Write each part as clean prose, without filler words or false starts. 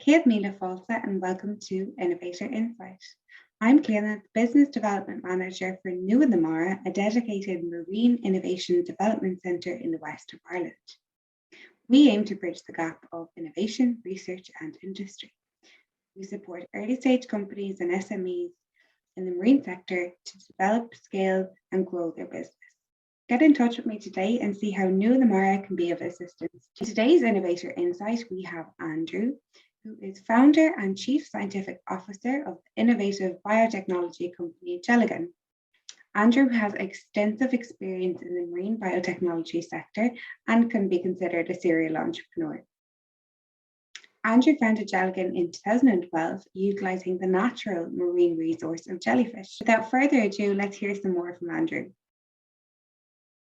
Céad Míle Fáilte and welcome to Innovator Insight. I'm Cleanna, the Business Development Manager for New in the Mara, a dedicated marine innovation development centre in the west of Ireland. We aim to bridge the gap of innovation, research and industry. We support early stage companies and SMEs in the marine sector to develop, scale and grow their business. Get in touch with me today and see how New in the Mara can be of assistance. In today's Innovator Insight, we have Andrew, who is founder and chief scientific officer of the innovative biotechnology company Jellagen. Andrew has extensive experience in the marine biotechnology sector and can be considered a serial entrepreneur. Andrew founded Jellagen in 2012, utilising the natural marine resource of jellyfish. Without further ado, let's hear some more from Andrew.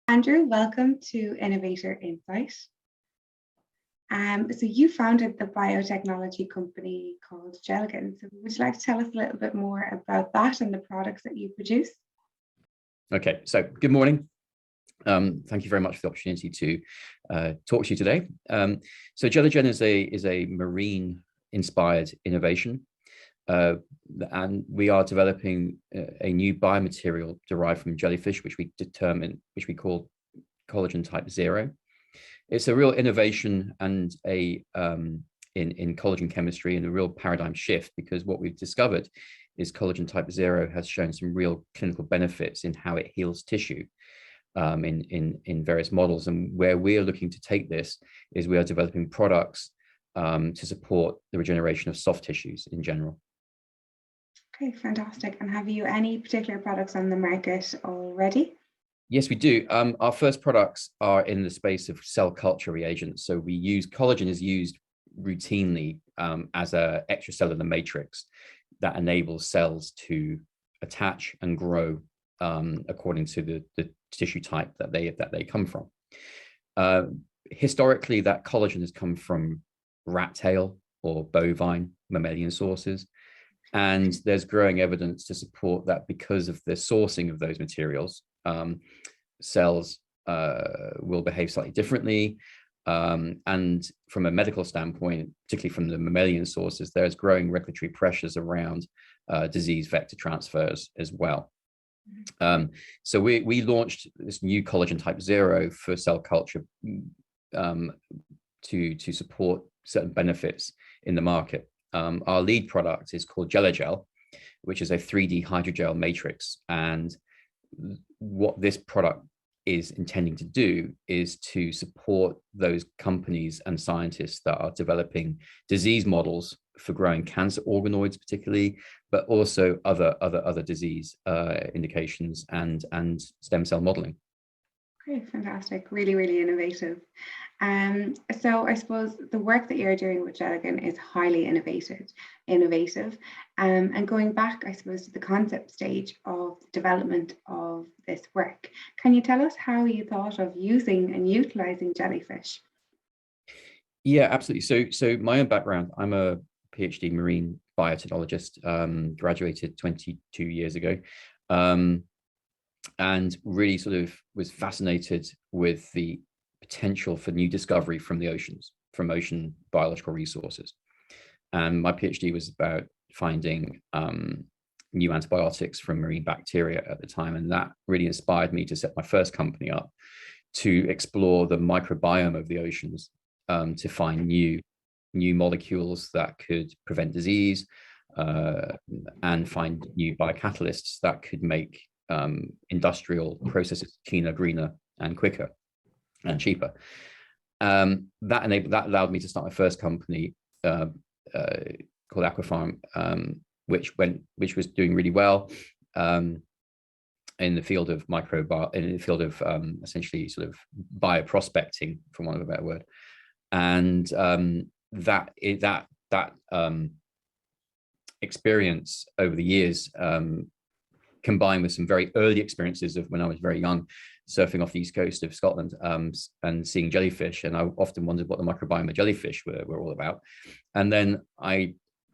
Andrew, welcome to Innovator Insight. So you founded the biotechnology company called Jellagen. So would you like to tell us a little bit more about that and the products that you produce? Okay, so good morning. Thank you very much for the opportunity to talk to you today. So Jellagen is a marine-inspired innovation, and we are developing a new biomaterial derived from jellyfish, which we call Collagen Type 0. It's a real innovation and in collagen chemistry and a real paradigm shift, because what we've discovered is Collagen Type 0 has shown some real clinical benefits in how it heals tissue in various models. And where we're looking to take this is we are developing products to support the regeneration of soft tissues in general. Okay, fantastic. And have you any particular products on the market already? Yes, we do. Our first products are in the space of cell culture reagents. So we use collagen is used routinely as an extracellular matrix that enables cells to attach and grow according to the tissue type that they come from. Historically, that collagen has come from rat tail or bovine mammalian sources. And there's growing evidence to support that because of the sourcing of those materials, cells will behave slightly differently. And from a medical standpoint, particularly from the mammalian sources, there's growing regulatory pressures around disease vector transfers as well. So we launched this new Collagen Type 0 for cell culture to support certain benefits in the market. Our lead product is called Jellagen, which is a 3D hydrogel matrix. And what this product is intending to do is to support those companies and scientists that are developing disease models for growing cancer organoids particularly, but also other disease indications and stem cell modeling. Great, fantastic, really, really innovative. So I suppose the work that you're doing with Jellagen is highly innovative. And going back, I suppose, to the concept stage of development of this work, can you tell us how you thought of using and utilizing jellyfish? Yeah, absolutely. So my own background, I'm a PhD marine biotechnologist, graduated 22 years ago. And really sort of was fascinated with the potential for new discovery from the oceans, from ocean biological resources. And my PhD was about finding new antibiotics from marine bacteria at the time. And that really inspired me to set my first company up to explore the microbiome of the oceans, to find new molecules that could prevent disease, and find new biocatalysts that could make industrial processes cleaner, greener, and quicker, and cheaper. That allowed me to start my first company called Aquafarm, which was doing really well in the field of essentially sort of bioprospecting, for want of a better word, and that experience over the years, combined with some very early experiences of when I was very young, surfing off the east coast of Scotland, and seeing jellyfish. And I often wondered what the microbiome of jellyfish were all about. And then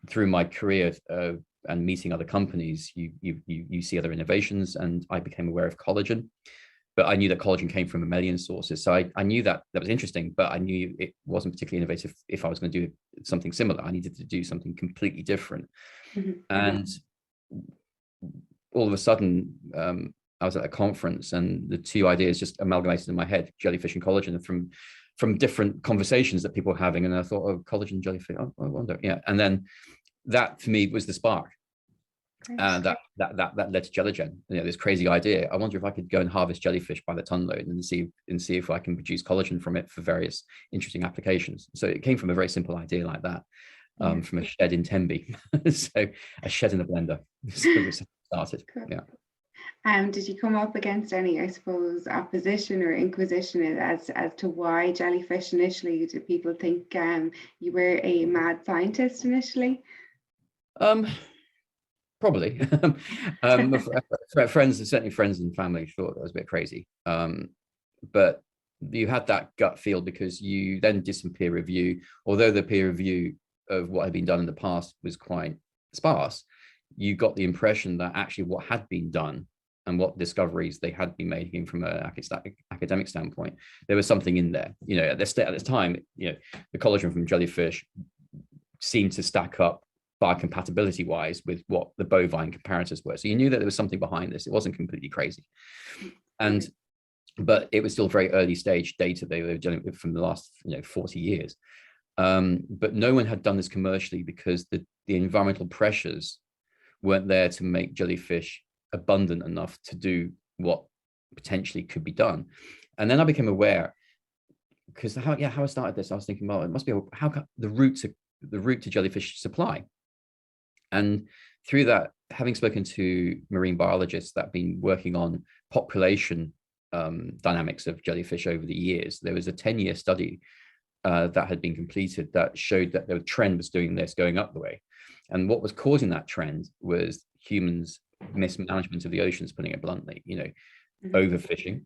through my career and meeting other companies, you see other innovations, and I became aware of collagen. But I knew that collagen came from mammalian sources. So I knew that was interesting, but I knew it wasn't particularly innovative if I was going to do something similar. I needed to do something completely different. And all of a sudden, I was at a conference, and the two ideas just amalgamated in my head: jellyfish and collagen, from different conversations that people were having. And I thought, oh, collagen, jellyfish, oh, I wonder, yeah. And then that for me was the spark. And that led to Jellagen. This crazy idea. I wonder if I could go and harvest jellyfish by the tonload and see if I can produce collagen from it for various interesting applications. So it came from a very simple idea like that, from a shed in Tenby. So a shed in a blender. So it started. Cool. Yeah. Did you come up against any, I suppose, opposition or inquisition as to why jellyfish initially? Did people think you were a mad scientist initially? Probably. Friends, certainly friends and family, thought that was a bit crazy. But you had that gut feel because you then did some peer review. Although the peer review of what had been done in the past was quite sparse, you got the impression that actually what had been done and what discoveries they had been making from an academic standpoint, there was something in there. At this time, the collagen from jellyfish seemed to stack up biocompatibility wise with what the bovine comparators were. So you knew that there was something behind this. It wasn't completely crazy. But it was still very early stage data they were doing from the last 40 years. But no one had done this commercially because the environmental pressures weren't there to make jellyfish abundant enough to do what potentially could be done. And then I became aware, because how I started this, I was thinking, well, it must be the route to jellyfish supply. And through that, having spoken to marine biologists that have been working on population dynamics of jellyfish over the years, there was a 10-year study that had been completed that showed that the trend was doing this, going up the way. And what was causing that trend was humans' mismanagement of the oceans, putting it bluntly, overfishing,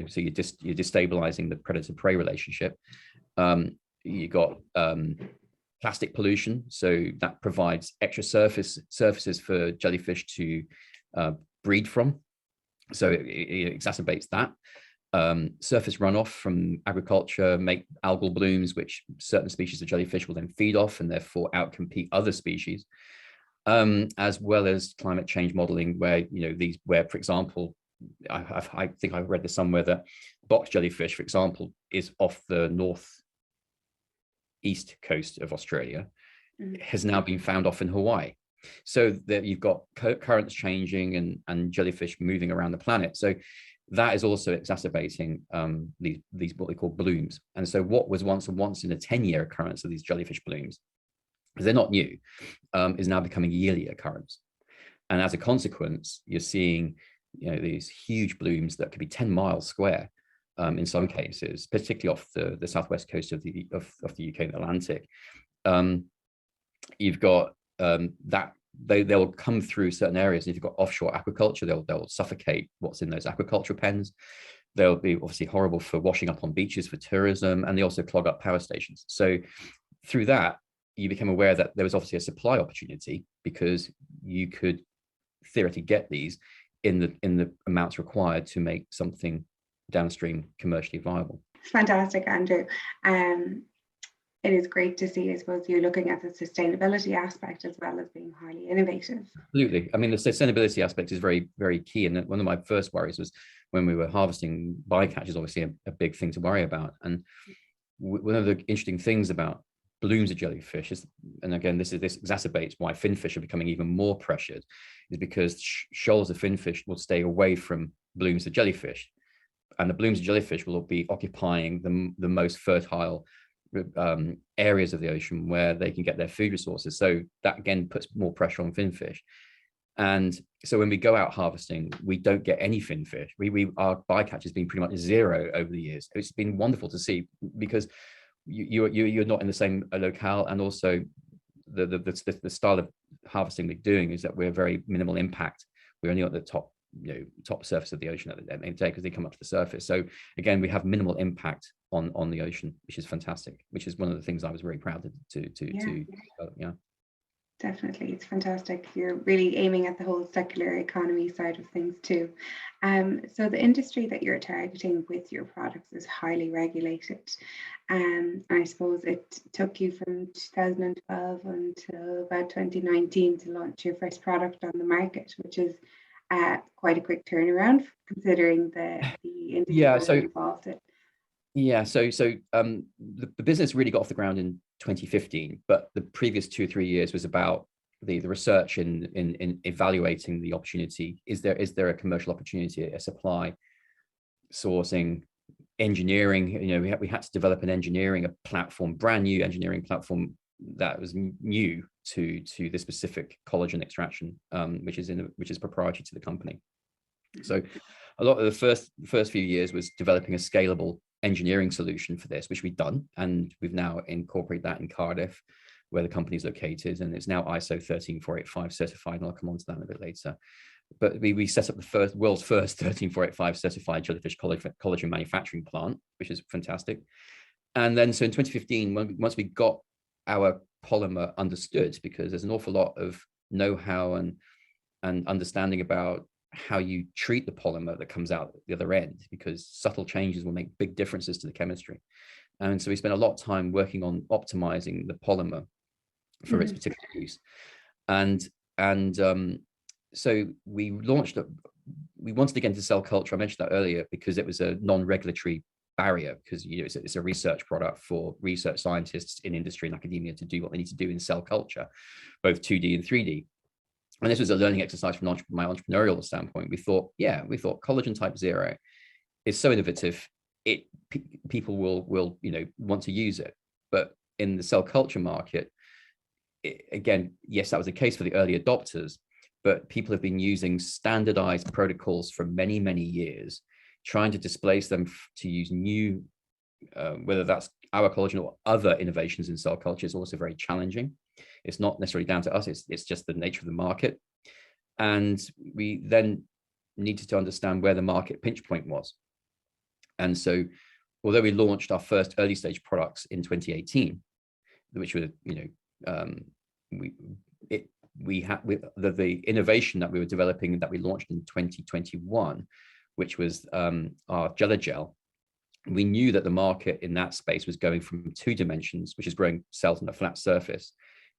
so you're destabilizing the predator-prey relationship. You got plastic pollution, so that provides extra surfaces for jellyfish to breed from, so it exacerbates that. Surface runoff from agriculture make algal blooms, which certain species of jellyfish will then feed off and therefore outcompete other species, as well as climate change modeling, where for example, I think I read this somewhere that box jellyfish, for example, is off the northeast coast of Australia, has now been found off in Hawaii. So that you've got currents changing and jellyfish moving around the planet. So that is also exacerbating these what we call blooms. And so what was once in a 10-year occurrence of these jellyfish blooms, because they're not new, is now becoming a yearly occurrence. And as a consequence, you're seeing these huge blooms that could be 10 miles square in some cases, particularly off the southwest coast of the UK and Atlantic. You've got that they'll come through certain areas. If you've got offshore aquaculture, they'll suffocate what's in those aquaculture pens. They'll be obviously horrible for washing up on beaches for tourism, and they also clog up power stations. So through that, you became aware that there was obviously a supply opportunity, because you could theoretically get these in the amounts required to make something downstream commercially viable. Fantastic, Andrew. It is great to see, I suppose, you're looking at the sustainability aspect as well as being highly innovative. Absolutely. I mean, the sustainability aspect is very, very key. And one of my first worries was when we were harvesting bycatch is obviously a big thing to worry about. And one of the interesting things about blooms of jellyfish is, and again, this exacerbates why finfish are becoming even more pressured, is because shoals of finfish will stay away from blooms of jellyfish. And the blooms of jellyfish will be occupying the most fertile areas of the ocean where they can get their food resources. So that again puts more pressure on finfish. And so when we go out harvesting, we don't get any finfish. Our bycatch has been pretty much zero over the years. It's been wonderful to see, because you're not in the same locale, and also the style of harvesting we're doing is that we're very minimal impact. We're only at the top surface of the ocean at the end of the day, because they come up to the surface. So again, we have minimal impact on the ocean, which is fantastic, which is one of the things I was very proud to develop. Definitely, it's fantastic. You're really aiming at the whole circular economy side of things too. So the industry that you're targeting with your products is highly regulated. And I suppose it took you from 2012 until about 2019 to launch your first product on the market, which is quite a quick turnaround considering the industry Yeah, that it so involved in. the business really got off the ground in 2015, but the previous 2 or 3 years was about the research in evaluating the opportunity. Is there a commercial opportunity, a supply, sourcing, engineering? We had to develop a platform, brand new engineering platform that was new to the specific collagen extraction, which is proprietary to the company. So a lot of the first few years was developing a scalable engineering solution for this, which we've done, and we've now incorporated that in Cardiff, where the company is located, and it's now ISO 13485 certified, and I'll come on to that a bit later. But we set up the world's first 13485 certified jellyfish collagen manufacturing plant, which is fantastic. And then so in 2015, once we got our polymer understood, because there's an awful lot of know-how and understanding about how you treat the polymer that comes out the other end, because subtle changes will make big differences to the chemistry. And so we spent a lot of time working on optimizing the polymer for its particular use. So we wanted to get into cell culture. I mentioned that earlier because it was a non-regulatory barrier, because it's a research product for research scientists in industry and academia to do what they need to do in cell culture, both 2D and 3D. And this was a learning exercise from my entrepreneurial standpoint. We thought Collagen Type 0 is so innovative, people will want to use it. But in the cell culture market, again, yes, that was the case for the early adopters, but people have been using standardized protocols for many, many years, trying to displace them to use new, whether that's our collagen or other innovations in cell culture, is also very challenging. It's not necessarily down to us, it's just the nature of the market. And we then needed to understand where the market pinch point was. And so, although we launched our first early stage products in 2018, which were, the innovation that we were developing that we launched in 2021, which was our Jellagen, we knew that the market in that space was going from 2 dimensions, which is growing cells on a flat surface,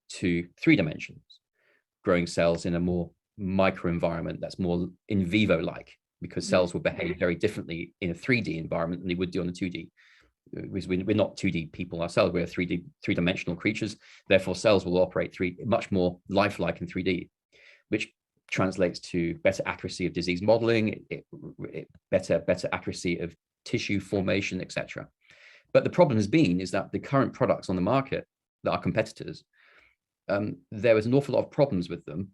to 3 dimensions, growing cells in a more micro environment that's more in vivo like, because cells will behave very differently in a 3D environment than they would do on a 2D. We're not 2D people ourselves, we're 3-dimensional creatures. Therefore, cells will operate much more lifelike in 3D, which translates to better accuracy of disease modeling, better accuracy of tissue formation, etc. But the problem is that the current products on the market that are competitors, there was an awful lot of problems with them,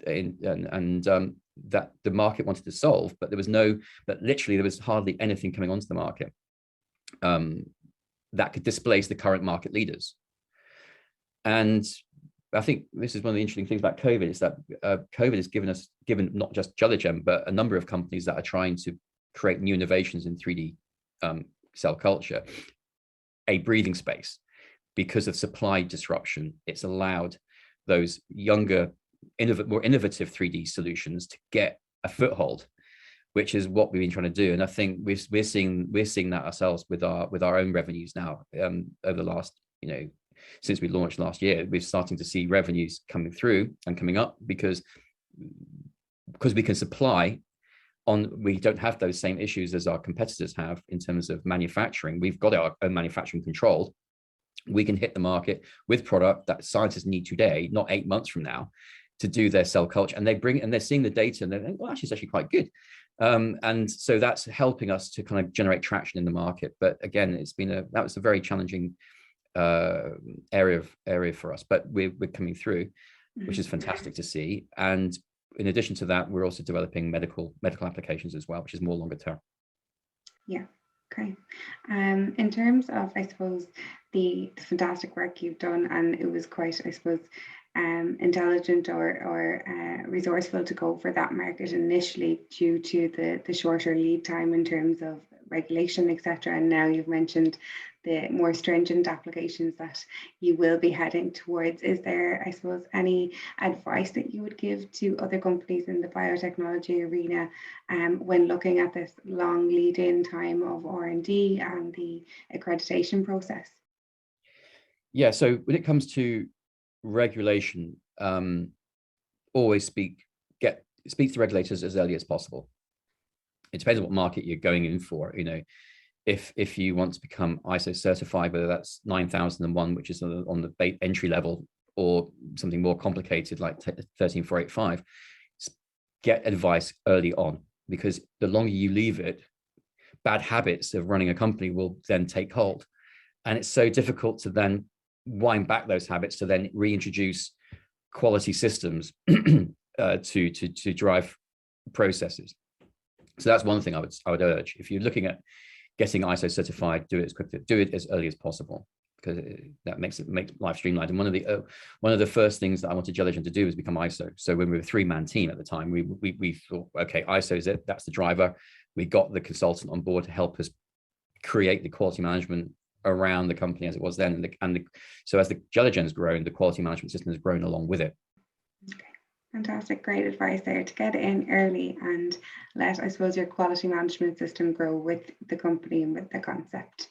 that the market wanted to solve, but literally there was hardly anything coming onto the market that could displace the current market leaders. And I think this is one of the interesting things about COVID, is that COVID has given not just Jellagen, but a number of companies that are trying to create new innovations in 3D cell culture, a breathing space. Because of supply disruption, it's allowed those younger, more innovative 3D solutions to get a foothold, which is what we've been trying to do. And I think we're seeing that ourselves with our own revenues now. Over the last, since we launched last year, we're starting to see revenues coming through and coming up because we can supply we don't have those same issues as our competitors have in terms of manufacturing. We've got our own manufacturing control. We can hit the market with product that scientists need today, not 8 months from now, to do their cell culture. And they're seeing the data and they're like, well, actually, it's actually quite good. And so that's helping us to kind of generate traction in the market. But again, that was a very challenging area for us, but we're coming through, which is fantastic to see. And in addition to that, we're also developing medical applications as well, which is more longer term. Yeah, great. In terms of, I suppose, the fantastic work you've done, and it was quite, I suppose, intelligent or resourceful to go for that market initially due to the shorter lead time in terms of regulation, etc. And now you've mentioned the more stringent applications that you will be heading towards. Is there, I suppose, any advice that you would give to other companies in the biotechnology arena when looking at this long lead-in time of R&D and the accreditation process? Yeah, so when it comes to regulation, always speak to regulators as early as possible. It depends on what market you're going in for. If you want to become ISO certified, whether that's 9001, which is on the entry level, or something more complicated like 13485, get advice early on, because the longer you leave it, bad habits of running a company will then take hold. And it's so difficult to then wind back those habits to then reintroduce quality systems to drive processes. So that's one thing I would urge. If you're looking at getting ISO certified, do it as early as possible, because that makes life streamlined. And one of the first things that I wanted Jellagen to do was become ISO. So when we were a 3-man team at the time, we thought, okay, ISO is it. That's the driver. We got the consultant on board to help us create the quality management around the company as it was then. So as the Jellagen has grown, the quality management system has grown along with it. Okay. Fantastic, great advice there, to get in early and let, I suppose, your quality management system grow with the company and with the concept.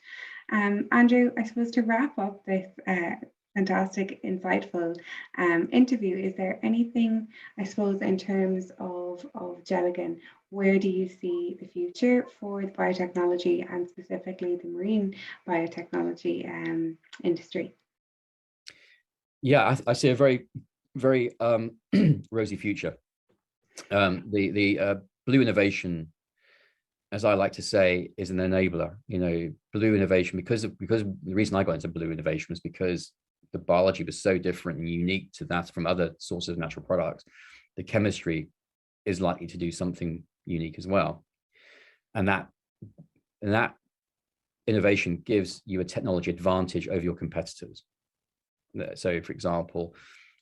Andrew, I suppose to wrap up this fantastic, insightful interview, is there anything, I suppose, in terms of Jellagen, where do you see the future for the biotechnology and specifically the marine biotechnology industry? Yeah, I see a very rosy future. The blue innovation, as I like to say, is an enabler. Blue innovation, because the reason I got into blue innovation was because the biology was so different and unique to that from other sources of natural products. The chemistry is likely to do something unique as well, and that innovation gives you a technology advantage over your competitors. So, for example,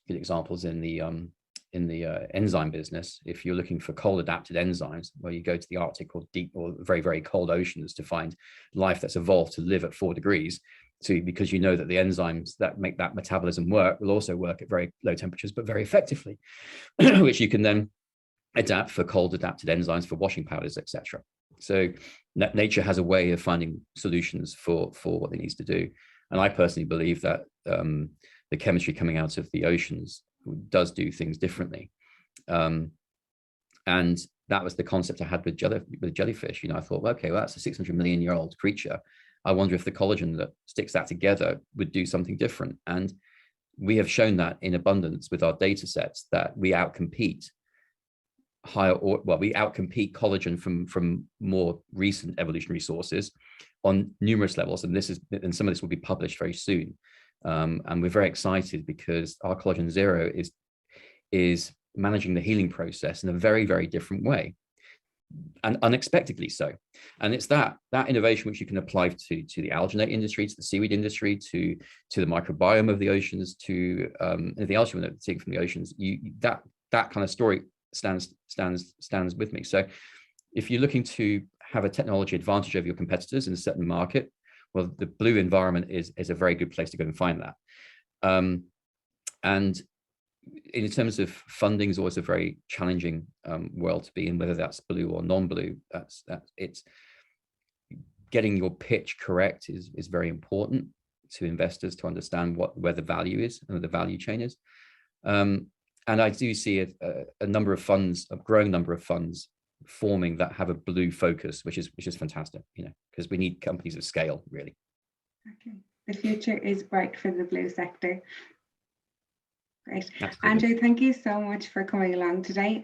good examples in the enzyme business. If you're looking for cold adapted enzymes, where you go to the Arctic or deep or very, very cold oceans to find life that's evolved to live at 4 degrees, because you know that the enzymes that make that metabolism work will also work at very low temperatures, but very effectively, which you can then adapt for cold adapted enzymes for washing powders, etc. So nature has a way of finding solutions for what it needs to do. And I personally believe that the chemistry coming out of the oceans does do things differently. And that was the concept I had with jellyfish. I thought, well, okay, well, that's a 600 million year old creature. I wonder if the collagen that sticks that together would do something different. And we have shown that in abundance with our data sets, that we outcompete collagen from more recent evolutionary sources on numerous levels. And some of this will be published very soon. And we're very excited because our collagen zero is managing the healing process in a very, very different way, and unexpectedly so. And it's that innovation which you can apply to the alginate industry, to the seaweed industry, to the microbiome of the oceans, to anything else you want to take from the oceans. That kind of story stands with me. So if you're looking to have a technology advantage over your competitors in a certain market, well, the blue environment is a very good place to go and find that. And in terms of funding, is always a very challenging world to be in, whether that's blue or non-blue. It's getting your pitch correct is very important to investors to understand where the value is and the value chain is. And I do see a number of funds, a growing number of funds forming that have a blue focus, which is fantastic, because we need companies of scale, really. Okay. The future is bright for the blue sector. Great. Absolutely. Andrew, thank you so much for coming along today.